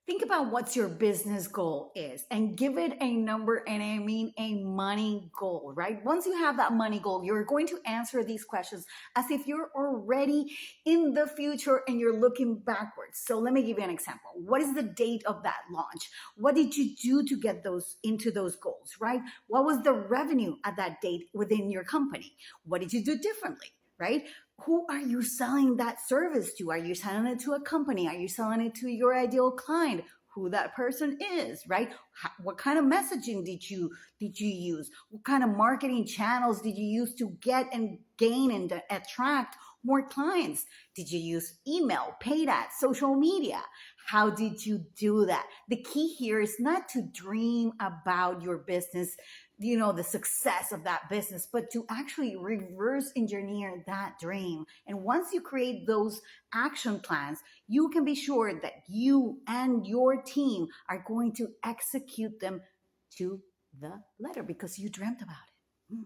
Think about what your business goal is and give it a number, and I mean a money goal, right? Once you have that money goal, you're going to answer these questions as if you're already in the future and you're looking backwards. So let me give you an example. What is the date of that launch? What did you do to get those into those goals, right? What was the revenue at that date within your company? What did you do differently, right? Who are you selling that service to? Are you selling it to a company? Are you selling it to your ideal client? Who that person is, right? What kind of messaging did you use? What kind of marketing channels did you use to get and gain and attract more clients? Did you use email, paid ads, social media? How did you do that? The key here is not to dream about your business, the success of that business, but to actually reverse engineer that dream. And once you create those action plans, you can be sure that you and your team are going to execute them to the letter because you dreamt about it.